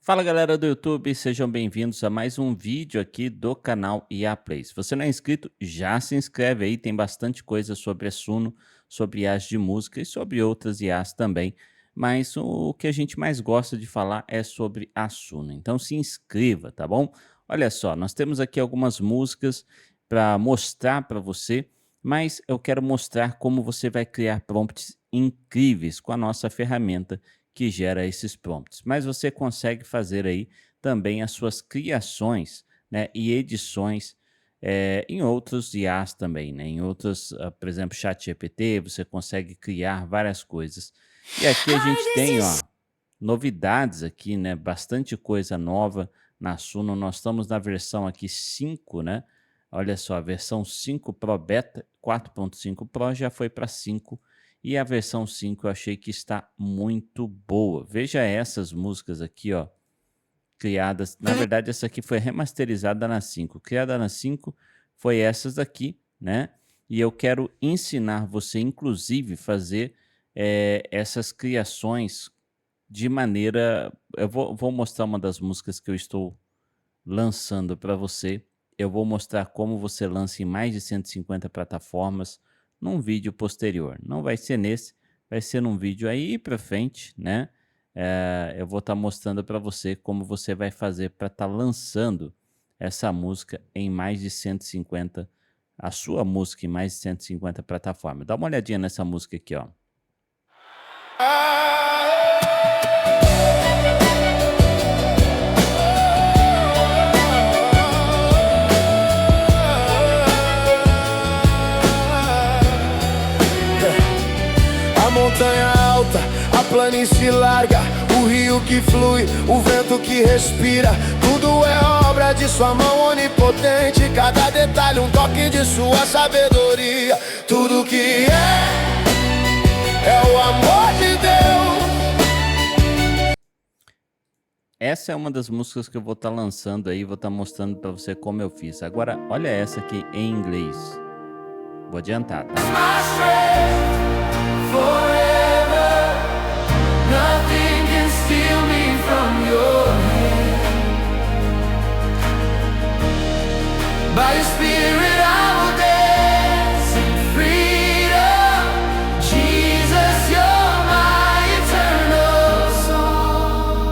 Fala galera do YouTube, sejam bem-vindos a mais um vídeo aqui do canal IA Play. Se você não é inscrito, já se inscreve aí, tem bastante coisa sobre a Suno, sobre IAs de música e sobre outras IAs também. Mas o que a gente mais gosta de falar é sobre a Suno, então se inscreva, tá bom? Olha só, nós temos aqui algumas músicas para mostrar para você, mas eu quero mostrar como você vai criar prompts incríveis com a nossa ferramenta que gera esses prompts. Mas você consegue fazer aí também as suas criações, né, e edições em outros IAs também, né, em outros, por exemplo, ChatGPT, você consegue criar várias coisas. E aqui a I gente tem, ó, desist. novidades aqui, né, bastante coisa nova na Suno. Nós estamos na versão aqui 5, né? Olha só, a versão 5 Pro Beta, 4.5 Pro já foi para 5 e a versão 5 eu achei que está muito boa. Veja essas músicas aqui, ó, criadas. Na verdade, essa aqui foi remasterizada na 5. Criada na 5 foi essas daqui, né? E eu quero ensinar você, inclusive, fazer essas criações de maneira. Eu vou mostrar uma das músicas que eu estou lançando para você. Eu vou mostrar como você lança em mais de 150 plataformas num vídeo posterior. Não vai ser nesse, vai ser num vídeo aí para frente, né? Eu vou estar mostrando para você como você vai fazer para estar lançando essa música em mais de 150, a sua música em mais de 150 plataformas. Dá uma olhadinha nessa música aqui, ó. A montanha alta, a planície larga, o rio que flui, o vento que respira. Tudo é obra de sua mão onipotente. Cada detalhe um toque de sua sabedoria. Tudo que é o amor de Deus. Essa é uma das músicas que eu vou estar lançando aí, vou estar mostrando para você como eu fiz. Agora, olha essa aqui em inglês. Vou adiantar, tá? My strength forever. Nothing can steal me from your hand. By your spirit I will dance in freedom. Jesus, you're my eternal song.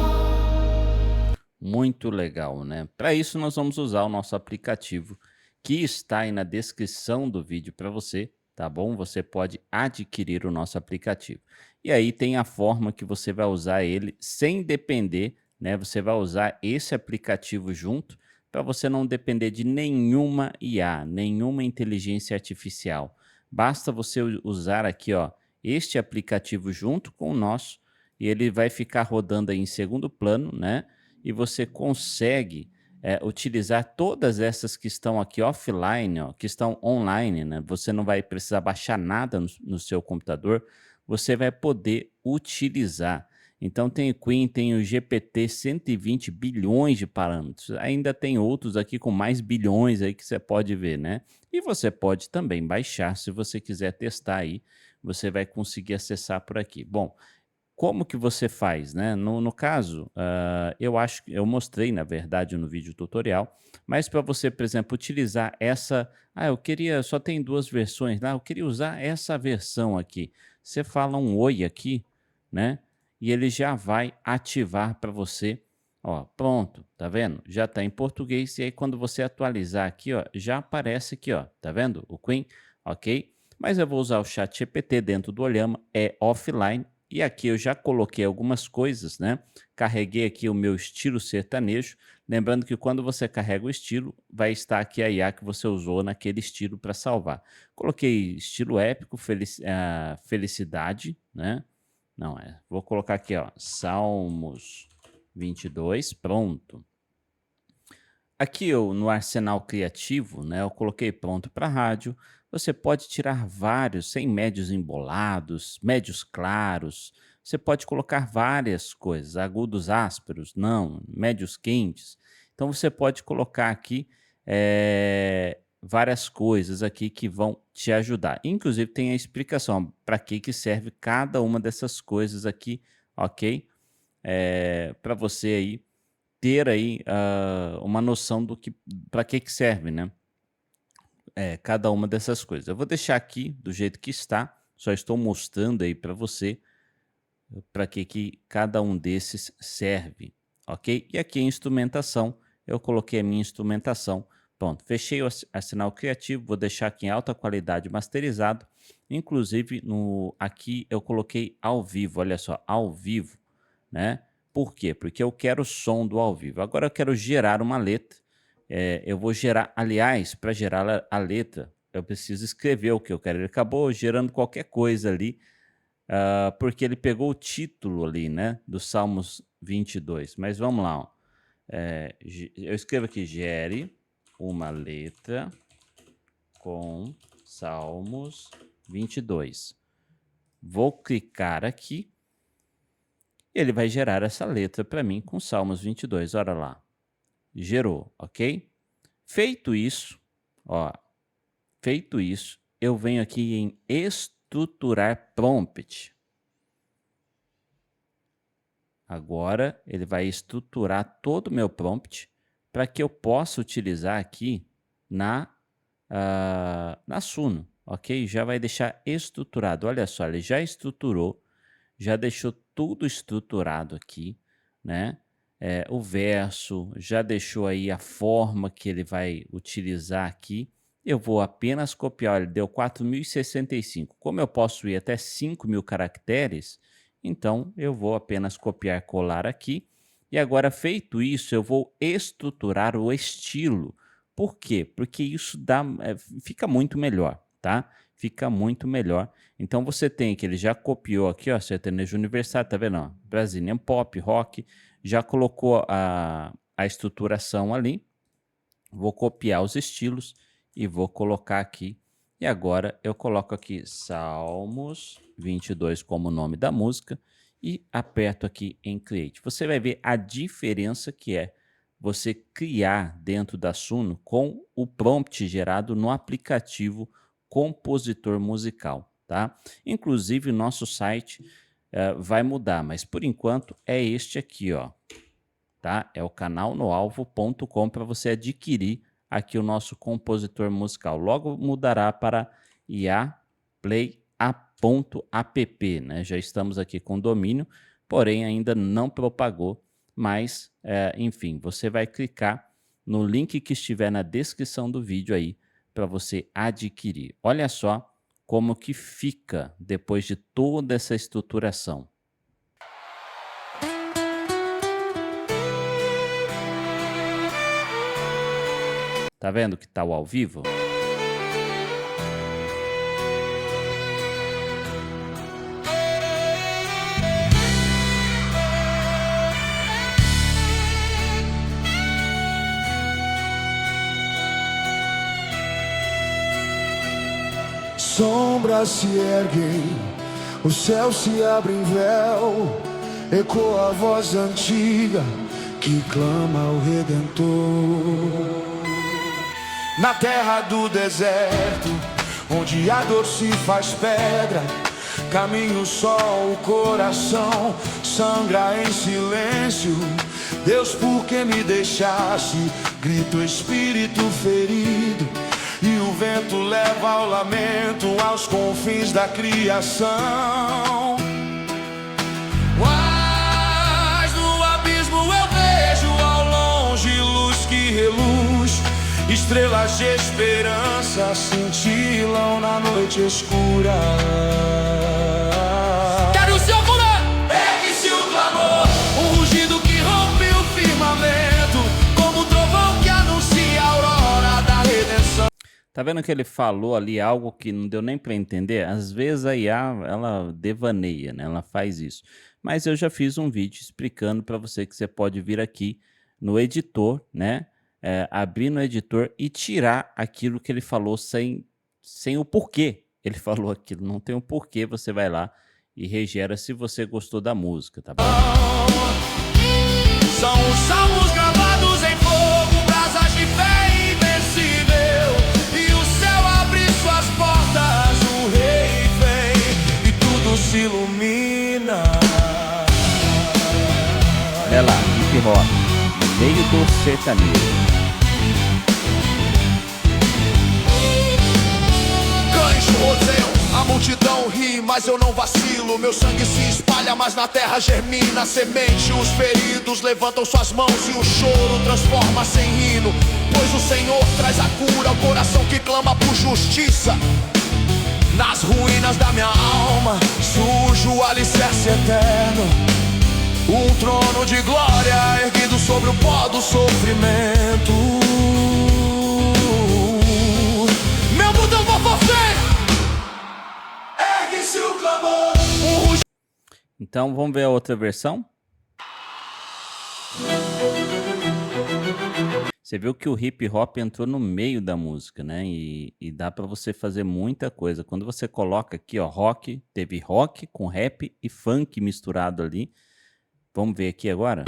Muito legal, né? Para isso nós vamos usar o nosso aplicativo que está aí na descrição do vídeo para você, tá bom? Você pode adquirir o nosso aplicativo. E aí tem a forma que você vai usar ele sem depender, né? Você vai usar esse aplicativo junto para você não depender de nenhuma IA, nenhuma inteligência artificial. Basta você usar aqui, ó, este aplicativo junto com o nosso e ele vai ficar rodando aí em segundo plano, né? E você consegue utilizar todas essas que estão aqui offline, ó, que estão online, né? Você não vai precisar baixar nada no seu computador, você vai poder utilizar. Então tem o Queen, tem o GPT 120 bilhões de parâmetros. Ainda tem outros aqui com mais bilhões aí que você pode ver, né? E você pode também baixar se você quiser testar aí. Você vai conseguir acessar por aqui. Bom, como que você faz, né? No caso, eu acho que eu mostrei, na verdade, no vídeo tutorial, mas para você, por exemplo, utilizar essa, eu queria, só tem duas versões lá, eu queria usar essa versão aqui. Você fala um oi aqui, né? E ele já vai ativar para você. Ó, pronto, tá vendo? Já está em português e aí quando você atualizar aqui, ó, já aparece aqui, ó, tá vendo? O Queen, ok? Mas eu vou usar o chat GPT dentro do Olhama, é offline. E aqui eu já coloquei algumas coisas, né? Carreguei aqui o meu estilo sertanejo. Lembrando que quando você carrega o estilo, vai estar aqui a IA que você usou naquele estilo para salvar. Coloquei estilo épico, felicidade, né? Não, vou colocar aqui, ó, Salmos 22, pronto. Aqui eu, no arsenal criativo, né, eu coloquei pronto para rádio. Você pode tirar vários, sem médios embolados, médios claros. Você pode colocar várias coisas, agudos ásperos, não, médios quentes. Então você pode colocar aqui várias coisas aqui que vão te ajudar. Inclusive tem a explicação para que serve cada uma dessas coisas aqui, ok? Para você aí ter aí uma noção do que, para que serve, né? Cada uma dessas coisas. Eu vou deixar aqui do jeito que está, só estou mostrando aí para você para que cada um desses serve, ok? E aqui em instrumentação, eu coloquei a minha instrumentação. Pronto, fechei o arsenal criativo, vou deixar aqui em alta qualidade masterizado. Inclusive, aqui eu coloquei ao vivo, olha só, ao vivo, né? Por quê? Porque eu quero o som do ao vivo. Agora eu quero gerar uma letra. Eu vou gerar, aliás, para gerar a letra, eu preciso escrever o que eu quero. Ele acabou gerando qualquer coisa ali, porque ele pegou o título ali, né, do Salmos 22. Mas vamos lá, ó. Eu escrevo aqui, gere uma letra com Salmos 22. Vou clicar aqui. Ele vai gerar essa letra para mim com Salmos 22. Olha lá. Gerou, ok? Feito isso, eu venho aqui em estruturar prompt. Agora ele vai estruturar todo o meu prompt para que eu possa utilizar aqui na Suno, ok? Já vai deixar estruturado. Olha só, ele já estruturou, já deixou tudo estruturado aqui, né? O verso, já deixou aí a forma que ele vai utilizar aqui. Eu vou apenas copiar, ele deu 4.065. Como eu posso ir até 5.000 caracteres, então eu vou apenas copiar, colar aqui. E agora, feito isso, eu vou estruturar o estilo. Por quê? Porque isso fica muito melhor, tá? Fica muito melhor. Então você tem que ele já copiou aqui, ó, sertanejo universitário, tá vendo? Ó, Brazilian pop, rock, já colocou a estruturação ali. Vou copiar os estilos e vou colocar aqui. E agora eu coloco aqui Salmos 22 como nome da música e aperto aqui em Create. Você vai ver a diferença que é você criar dentro da Suno com o prompt gerado no aplicativo Compositor Musical, tá? Inclusive o nosso site vai mudar, mas por enquanto é este aqui, ó, tá? É o canalnoalvo.com para você adquirir aqui o nosso compositor musical. Logo mudará para iaplay.app, né? Já estamos aqui com domínio, porém ainda não propagou, mas enfim, você vai clicar no link que estiver na descrição do vídeo aí para você adquirir. Olha só como que fica depois de toda essa estruturação. Tá vendo que tá o ao vivo? Sombras se erguem, o céu se abre em véu, ecoa a voz antiga que clama ao Redentor. Na terra do deserto, onde a dor se faz pedra, caminho só o coração sangra em silêncio. Deus, por que me deixaste? Grita o espírito ferido, e o vento leva ao lamento aos confins da criação. Mas no abismo eu vejo ao longe luz que reluz, estrelas de esperança cintilam na noite escura. Quero o seu curar! Ergue-se o clamor, um rugido que rompe o firmamento, como um trovão que anuncia a aurora da redenção. Tá vendo que ele falou ali algo que não deu nem para entender? Às vezes a IA, ela devaneia, né? Ela faz isso. Mas eu já fiz um vídeo explicando para você que você pode vir aqui no editor, né? Abrir no editor e tirar aquilo que ele falou sem o porquê ele falou aquilo. Não tem um porquê, você vai lá e regera se você gostou da música, tá bom? São os salmos gravados em fogo, brasas de fé invencível, e o céu abre suas portas, o rei vem e tudo se ilumina. Olha lá, hip hop. meio do sertanejo. Cães rodeiam, a multidão ri, mas eu não vacilo. Meu sangue se espalha, mas na terra germina a semente. Os feridos levantam suas mãos e o choro transforma-se em hino. Pois o Senhor traz a cura ao coração que clama por justiça. Nas ruínas da minha alma surge o alicerce eterno, um trono de glória erguido sobre o pó do sofrimento. Meu mundo eu vou você, ergue-se o clamor. Então vamos ver a outra versão? Você viu que o hip hop entrou no meio da música, né? E dá pra você fazer muita coisa. Quando você coloca aqui, ó, rock, teve rock com rap e funk misturado ali. Vamos ver aqui agora?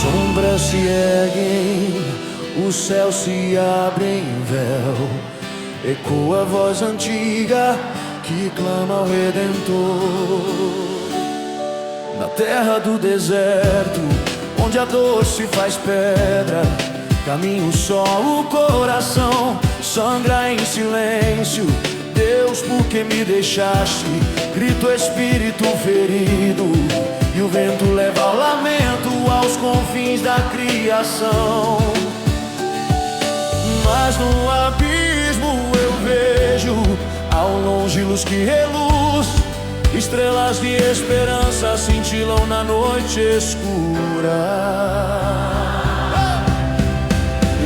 Sombras se erguem, o céu se abre em véu, ecoa a voz antiga que clama ao Redentor. Na terra do deserto, onde a dor se faz pedra, caminho só o coração sangra em silêncio. Deus, por que me deixaste? Grita o espírito ferido, e o vento leva o lamento aos confins da criação. Mas no abismo eu vejo ao longe luz que reluz, estrelas de esperança cintilam na noite escura.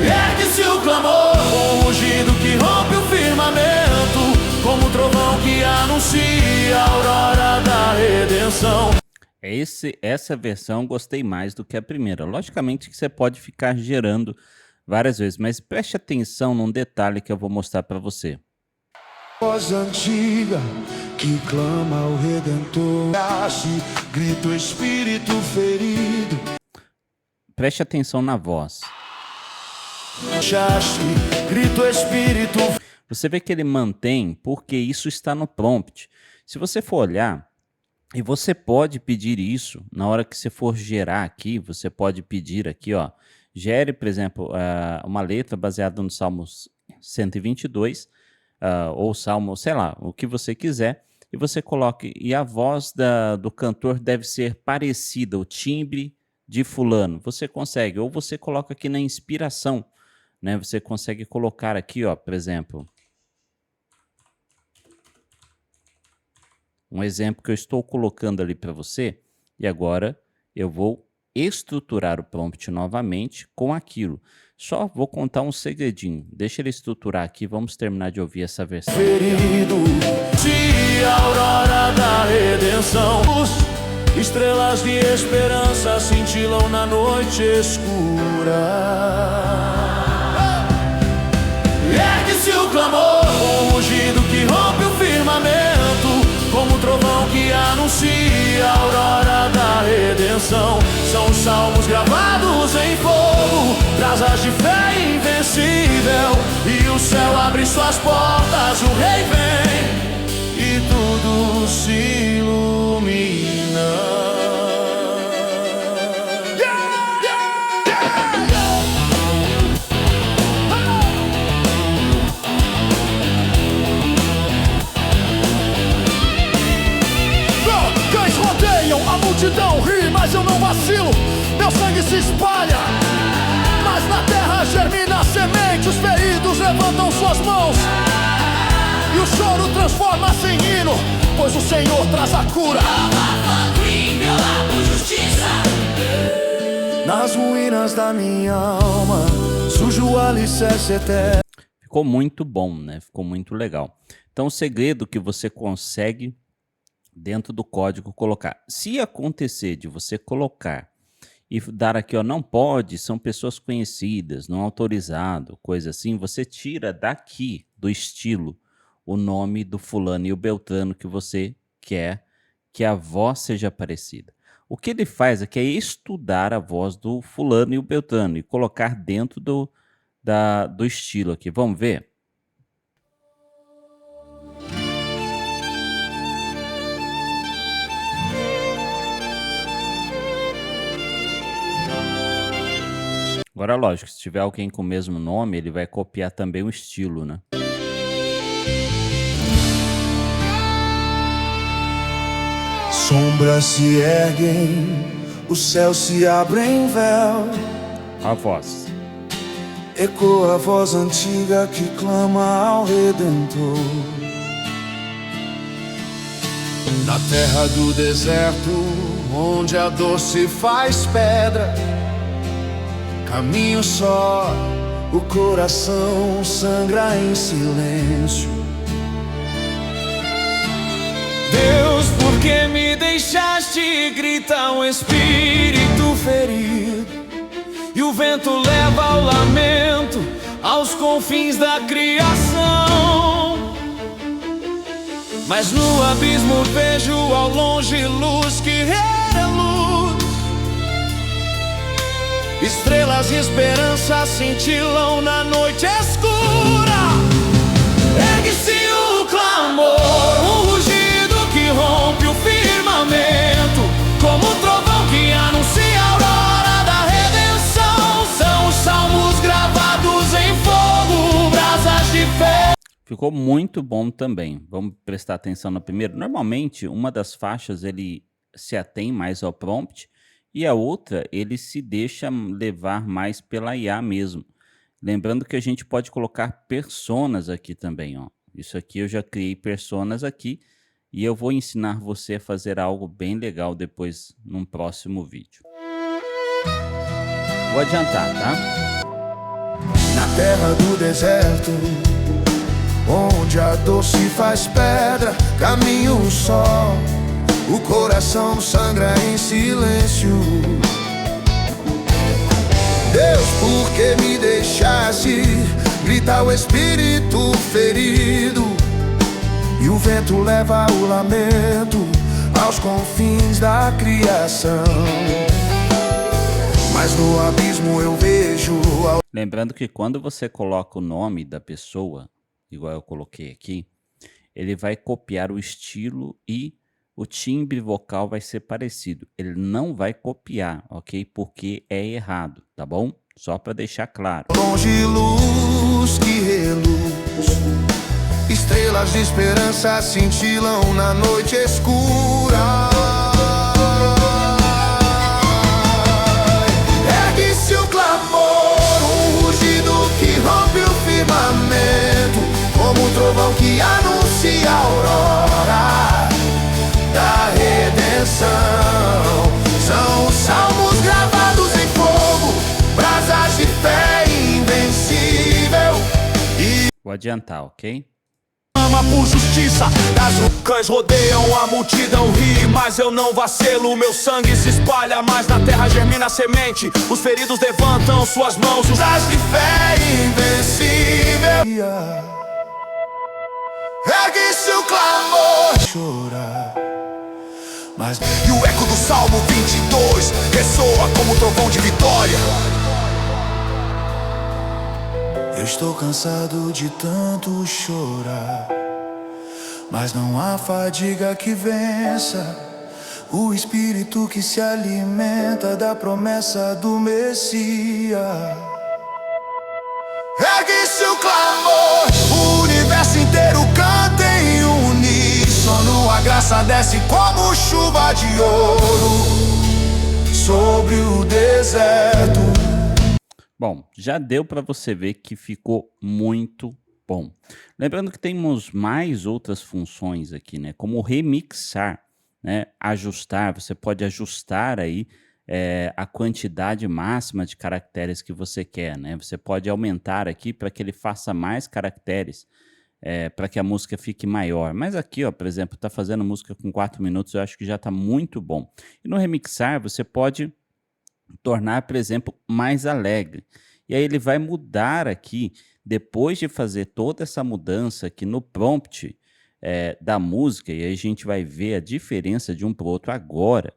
Ergue-se o clamor, com o rugido que rompe o firmamento, como um trovão que anuncia a aurora da redenção. Essa versão gostei mais do que a primeira. Logicamente que você pode ficar gerando várias vezes, mas preste atenção num detalhe que eu vou mostrar para você. Voz antiga que clama ao Redentor, grita o espírito ferido. Preste atenção na voz. Grita o espírito. Você vê que ele mantém porque isso está no prompt. Se você for olhar, e você pode pedir isso na hora que você for gerar aqui, você pode pedir aqui, ó, gere, por exemplo, uma letra baseada no Salmos 122, ou Salmo, sei lá, o que você quiser, e você coloque, e a voz do cantor deve ser parecida, o timbre de fulano. Você consegue, ou você coloca aqui na inspiração, né? Você consegue colocar aqui, ó, por exemplo, um exemplo que eu estou colocando ali para você, e agora eu vou estruturar o prompt novamente com aquilo. Só vou contar um segredinho. Deixa ele estruturar aqui, vamos terminar de ouvir essa versão. Ferido, se a aurora da redenção, estrelas de esperança cintilam na noite escura. Ergue-se o clamor, com o rugido que rompe o firmamento, como um trovão que anuncia a aurora da redenção. São os salmos gravados em fogo, brasas de fé invencível, e o céu abre suas portas, o rei vem e tudo se ilumina. A multidão ri, mas eu não vacilo. Meu sangue se espalha, mas na terra germina a semente. Os feridos levantam suas mãos, e o choro transforma-se em hino, pois o Senhor traz a cura. Nas ruínas da minha alma surge o alicerce eterno. Ficou muito bom, né? Ficou muito legal. Então o segredo que você consegue dentro do código colocar. Se acontecer de você colocar e dar aqui, ó, não pode, são pessoas conhecidas, não autorizado, coisa assim, você tira daqui do estilo o nome do fulano e o beltrano que você quer que a voz seja parecida. O que ele faz aqui é estudar a voz do fulano e o beltrano e colocar dentro do estilo aqui. Vamos ver? Agora, lógico, se tiver alguém com o mesmo nome, ele vai copiar também o estilo, né? Sombras se erguem, o céu se abre em véu. A voz. Ecoa a voz antiga que clama ao Redentor. Na terra do deserto, onde a dor se faz pedra, caminho só, o coração sangra em silêncio. Deus, por que me deixaste? Grita um espírito ferido, e o vento leva ao lamento, aos confins da criação. Mas no abismo vejo ao longe luz que reluz. Estrelas de esperança cintilam na noite escura. Ergue-se o clamor, um rugido que rompe o firmamento, como um trovão que anuncia a aurora da redenção. São os salmos gravados em fogo, brasas de fé. Ficou muito bom também. Vamos prestar atenção no primeiro. Normalmente, uma das faixas ele se atém mais ao prompt e a outra ele se deixa levar mais pela IA mesmo. Lembrando que a gente pode colocar personas aqui também, ó. Isso aqui eu já criei personas aqui e eu vou ensinar você a fazer algo bem legal depois num próximo vídeo. Vou adiantar, tá? Na terra do deserto, onde a dor se faz pedra, caminho só, o coração sangra em silêncio. Deus, por que me deixaste? Grita o espírito ferido, e o vento leva o lamento aos confins da criação. Mas no abismo eu vejo. Lembrando que quando você coloca o nome da pessoa, igual eu coloquei aqui, ele vai copiar o estilo e o timbre vocal vai ser parecido. Ele não vai copiar, ok? Porque é errado, tá bom? Só para deixar claro. Longe luz que reluz, estrelas de esperança cintilam na noite escura. Ergue-se o clamor, um rugido que rompe o firmamento, como um trovão que anuncia a aurora da redenção. São os salmos gravados em fogo, brasas de fé invencível. Vou adiantar, ok? Ama por justiça, das cães rodeiam a multidão, ri, mas eu não vacilo. Meu sangue se espalha, mas na terra germina a semente. Os feridos levantam suas mãos, brasas de fé invencível. Ergue-se o clamor, chora. Mas e o eco do Salmo 22 ressoa como trovão de vitória. Eu estou cansado de tanto chorar, mas não há fadiga que vença o espírito que se alimenta da promessa do Messias. Ergue-se o clamor, o universo inteiro canta em uníssono. A graça desce como chuva de ouro sobre o deserto. Bom, já deu para você ver que ficou muito bom. Lembrando que temos mais outras funções aqui, né? Como remixar, né? Ajustar, você pode ajustar aí a quantidade máxima de caracteres que você quer, né? Você pode aumentar aqui para que ele faça mais caracteres, para que a música fique maior. Mas aqui, ó, por exemplo, está fazendo música com 4 minutos, eu acho que já está muito bom. E no remixar, você pode tornar, por exemplo, mais alegre. E aí ele vai mudar aqui, depois de fazer toda essa mudança aqui no prompt da música, e aí a gente vai ver a diferença de um para o outro agora.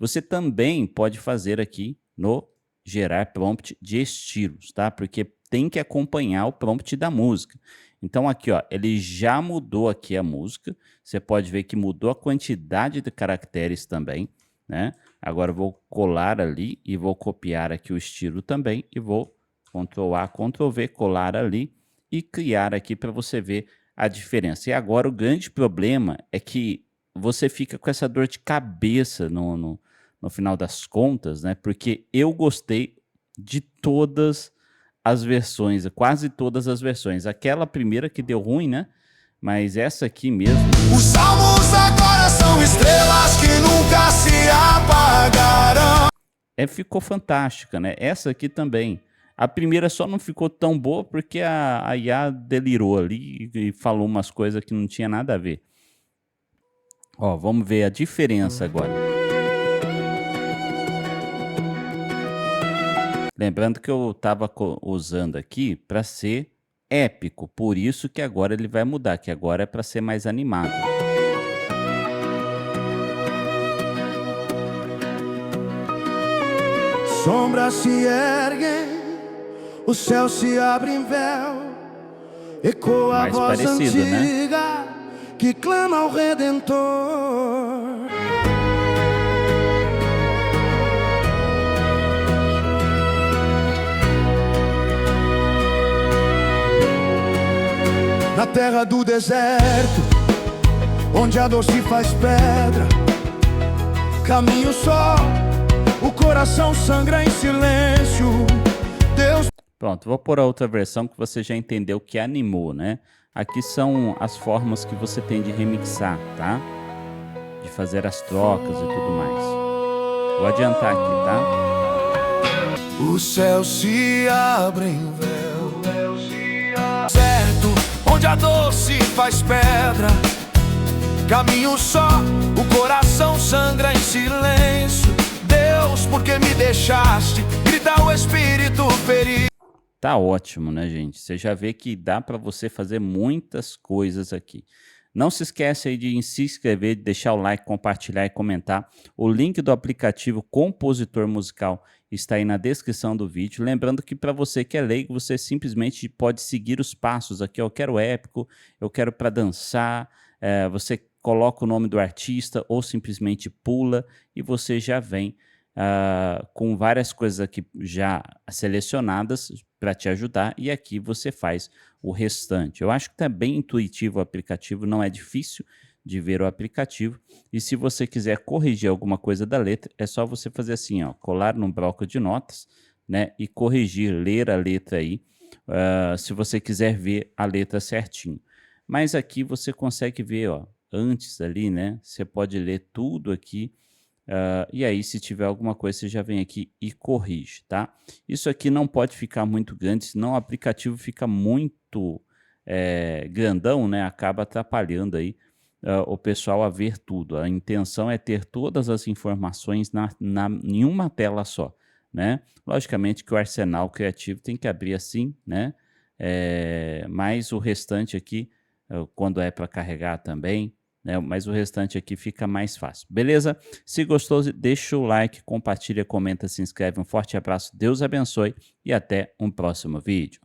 Você também pode fazer aqui no gerar prompt de estilos, tá? Porque tem que acompanhar o prompt da música. Então aqui, ó, ele já mudou aqui a música. Você pode ver que mudou a quantidade de caracteres também, né? Agora eu vou colar ali e vou copiar aqui o estilo também e vou Ctrl A, Ctrl V, colar ali e criar aqui para você ver a diferença. E agora o grande problema é que você fica com essa dor de cabeça no final das contas, né? Porque eu gostei de todas as versões, quase todas as versões. Aquela primeira que deu ruim, né? Mas essa aqui mesmo. Os salmos agora são estrelas que nunca se apagarão. Ficou fantástica, né? Essa aqui também. A primeira só não ficou tão boa porque a IA delirou ali e falou umas coisas que não tinha nada a ver. Ó, vamos ver a diferença agora. Lembrando que eu estava usando aqui para ser épico, por isso que agora ele vai mudar, que agora é para ser mais animado. Sombras se erguem, o céu se abre em véu, ecoa a Mais voz parecido, né? antiga que clama ao Redentor. Na terra do deserto, onde a dor se faz pedra, caminho só, o coração sangra em silêncio. Deus... Pronto, vou pôr a outra versão que você já entendeu que animou, né? Aqui são as formas que você tem de remixar, tá? De fazer as trocas e tudo mais. Vou adiantar aqui, tá? O céu se abre em véu, certo, onde a dor se faz pedra, caminho só, o coração sangra em silêncio. Deus, por que me deixaste? Grita o espírito ferido. Tá ótimo, né, gente? Você já vê que dá para você fazer muitas coisas aqui. Não se esquece aí de se inscrever, de deixar o like, compartilhar e comentar. O link do aplicativo Compositor Musical está aí na descrição do vídeo. Lembrando que para você que é leigo, você simplesmente pode seguir os passos aqui. Eu quero épico, eu quero para dançar. Você coloca o nome do artista ou simplesmente pula e você já vem com várias coisas aqui já selecionadas para te ajudar, e aqui você faz o restante. Eu acho que está bem intuitivo o aplicativo, não é difícil de ver o aplicativo, e se você quiser corrigir alguma coisa da letra, é só você fazer assim, ó, colar num bloco de notas, né, e corrigir, ler a letra aí, se você quiser ver a letra certinho. Mas aqui você consegue ver, ó, antes ali, né, você pode ler tudo aqui. E aí, se tiver alguma coisa, você já vem aqui e corrige, tá? Isso aqui não pode ficar muito grande, senão o aplicativo fica muito grandão, né? Acaba atrapalhando aí o pessoal a ver tudo. A intenção é ter todas as informações em uma tela só, né? Logicamente que o arsenal criativo tem que abrir assim, né? Mas o restante aqui, quando é para carregar também, né, mas o restante aqui fica mais fácil. Beleza? Se gostou, deixa o like, compartilha, comenta, se inscreve. Um forte abraço, Deus abençoe e até um próximo vídeo.